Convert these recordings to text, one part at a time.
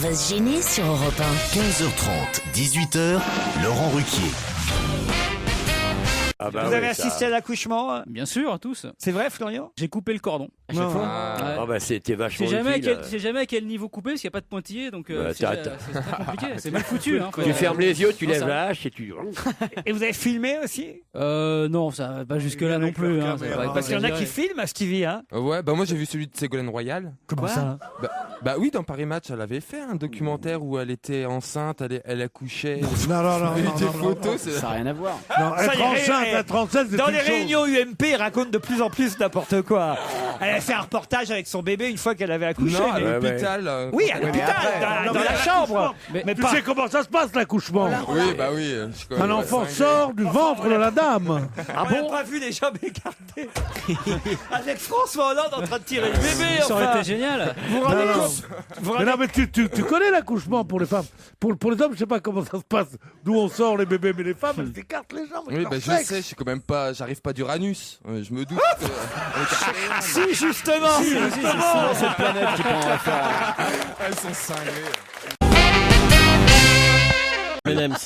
va se gêner sur Europe 1. 15h30, 18h, Laurent Ruquier. Vous avez assisté à l'accouchement? Bien sûr, tous. C'est vrai, Florian? J'ai coupé le cordon. À chaque fois. C'était vachement C'est jamais à quel niveau couper, parce qu'il n'y a pas de pointillé, donc c'est très compliqué. C'est mal foutu. Tu fermes les yeux, tu lèves la hache et tu... Et vous avez filmé aussi? Non, ça va pas jusque-là non plus. Parce qu'il y en a qui filment, Stevie, hein? Ouais, bah moi j'ai vu celui de Ségolène Royal. Comment ça? Bah oui, dans Paris Match, elle avait fait un documentaire où elle était enceinte, elle accouchait. Non. Des photos, Ça n'a rien à voir. Non, être enceinte, c'est Dans une les chose. réunions UMP, il raconte de plus en plus n'importe quoi. Elle a fait un reportage avec son bébé une fois qu'elle avait accouché. Non, à mais- l'hôpital. Oui, à l'hôpital, dans la chambre. Mais Tu pas... sais comment ça se passe, l'accouchement? Oui, bah oui. Un enfant sort du ventre de la dame. Ah bon? On n'a pas vu les jambes écartées. Avec François Hollande en train de tirer le bébé. Ça aurait enfin. été génial. Vous vous rendez Non, non. compte? Vous Mais rendez- non, mais tu connais l'accouchement pour les femmes. Pour les hommes, je sais pas comment ça se passe, d'où on sort les bébés, mais les femmes, elles s'écartent les jambes. Oui, avec bah leur je sexe. sais, je suis quand même pas, j'arrive pas d'Uranus. Je me doute. Si, justement. Cette planète qui prend la faire. Elles sont cinglées.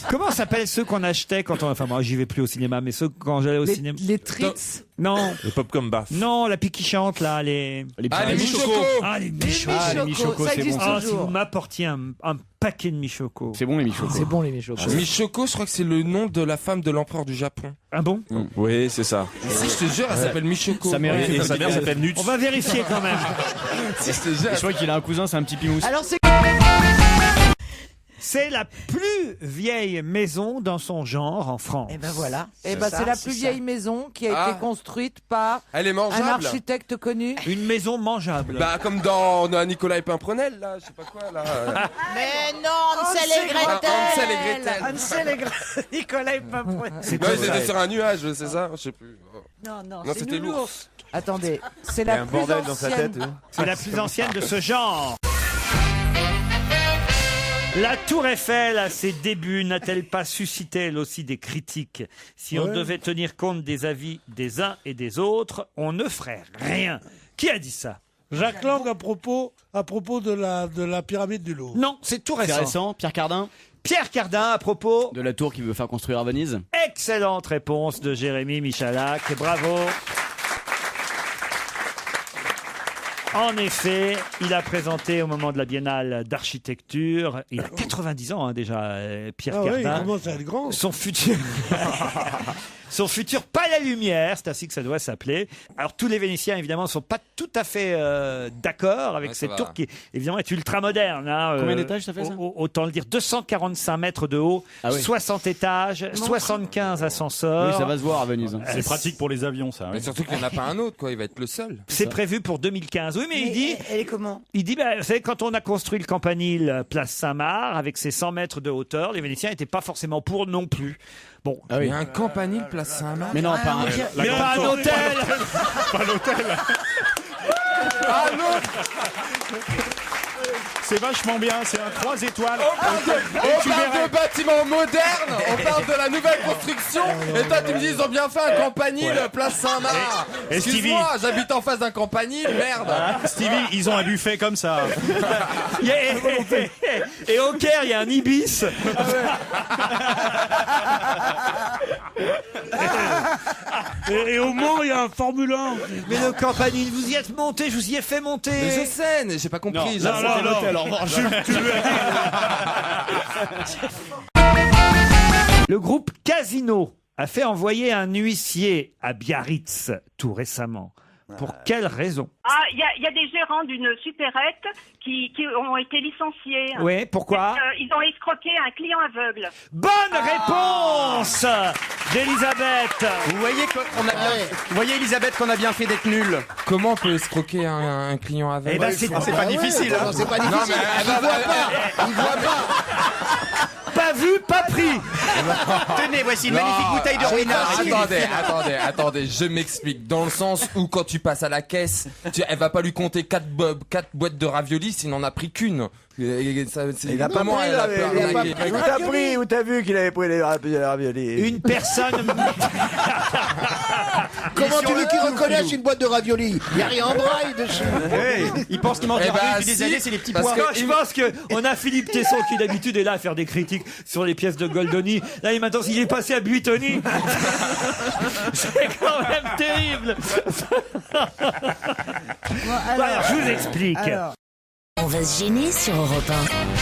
Comment s'appellent ceux qu'on achetait quand on... Enfin, moi, j'y vais plus au cinéma, mais ceux quand j'allais au cinéma... Les Tritz. Non. Les pop-comme baff. Non, la piquichante, là, les... Ah, les Michocos. Ah, les Les michocos. Michocos, ça existe Ah, si vous toujours. m'apportiez un paquet de michocos. C'est bon les michocos. C'est bon les Michocos. Michoko, je crois que c'est le nom de la femme de l'empereur du Japon. Ah bon? Oui, c'est ça. Si, je te jure, elle s'appelle Michoko. Ça mérite. Et sa mère s'appelle Nutz. On va vérifier quand même. Si, je te jure. Je crois qu'il a un cousin, c'est un petit pimousse. Alors c'est C'est la plus vieille maison dans son genre en France. Eh ben voilà. Eh ben, c'est la plus vieille maison qui a été construite par Elle est un mangeable. architecte connu. Une maison mangeable. Bah, comme dans Nicolas et Pimprenel, là, je sais pas quoi, là. Mais non, Hansel et Gretel. Hansel et Gretel. Hansel et Gretel. Nicolas et Pimprenel. C'est Non, quoi ils ça? étaient sur un nuage, c'est ça? Je sais plus. Non, Non, c'est c'était Nounours. l'ours. Attendez, c'est Il y a la un plus bordel dans sa ancienne. tête. C'est la plus ancienne de ce genre. La Tour Eiffel, à ses débuts, n'a-t-elle pas suscité elle aussi des critiques? Si on devait tenir compte des avis des uns et des autres, on ne ferait rien. Qui a dit ça? Jacques Lang à propos de la pyramide du Louvre. Non, c'est tout C'est récent. récent. Pierre Cardin, Pierre Cardin à propos. de la tour qu'il veut faire construire à Venise. Excellente réponse de Jérémy Michalak. Bravo. En effet, il a présenté au moment de la Biennale d'architecture, il a 90 ans déjà, Pierre Ah oui, il Cardin, commence à être grand. son futur... Son futur Palais Lumière, c'est ainsi que ça doit s'appeler. Alors tous les Vénitiens évidemment ne sont pas tout à fait d'accord avec Ouais, ça cette va. tour qui évidemment est ultra moderne. Hein, Combien d'étages ça fait, ça Autant le dire, 245 mètres de haut, Ah oui. 60 étages, 75 ascenseurs. Oui, ça va se voir à Venise. C'est pratique pour les avions, ça. Mais surtout qu'il n'y en a pas un autre, quoi. Il va être le seul. C'est prévu pour 2015. Oui, mais il dit, Elle est comment? vous savez, quand on a construit le Campanile place Saint-Marc avec ses 100 mètres de hauteur, les Vénitiens n'étaient pas forcément pour non plus. Bon, Ah Il oui. y a un campanile place Saint-Marc. Mais non, pas un. il n'y a pas un hôtel. C'est vachement bien, c'est un 3 étoiles. On parle de bâtiments modernes, on parle de la nouvelle construction, et toi tu me dis ils ont bien fait un campanile place Saint-Marc. Et Stevie. Excuse-moi, j'habite en face d'un campanile, merde. Stevie, ils ont un buffet comme ça. Et au Caire, il y a un Ibis. Et au Mans, il y a un Formule 1. Mais le Campanile, vous y êtes monté, je vous y ai fait monter. Mais je sais, mais j'ai pas compris. Ça, c'était l'hôtel, en revanche. Le groupe Casino a fait envoyer un huissier à Biarritz tout récemment. Pour quelle raison? Ah, il y a des gérants d'une supérette qui ont été licenciés. Oui, pourquoi? Ils ont escroqué un client aveugle. Bonne réponse d'Elisabeth. Vous voyez, Elisabeth, qu'on a bien fait d'être nul. Comment on peut escroquer un client aveugle? Eh ben, c'est pas difficile, hein. C'est pas difficile. Il voit pas. pas vu, pas pris. Tenez, voici une magnifique bouteille de ruinard. Attendez, je m'explique. Dans le sens où quand tu passes à la caisse, Elle va pas lui compter 4 boîtes de raviolis s'il n'en a pris qu'une. Il a pas pris, où t'as pris, où t'as vu qu'il avait pris les raviolis? Une personne. Comment tu veux qu'il reconnaisse une boîte de raviolis? Il n'y a rien en braille dessus. Il pense qu'il mange des raviolis depuis des années, c'est les petits pois. Je pense qu'on a Philippe Tesson qui d'habitude est là à faire des critiques sur les pièces de Goldoni. Là, maintenant, il est passé à Buitoni. C'est quand même terrible. Bon, alors, je vous explique. On va se gêner sur Europe 1.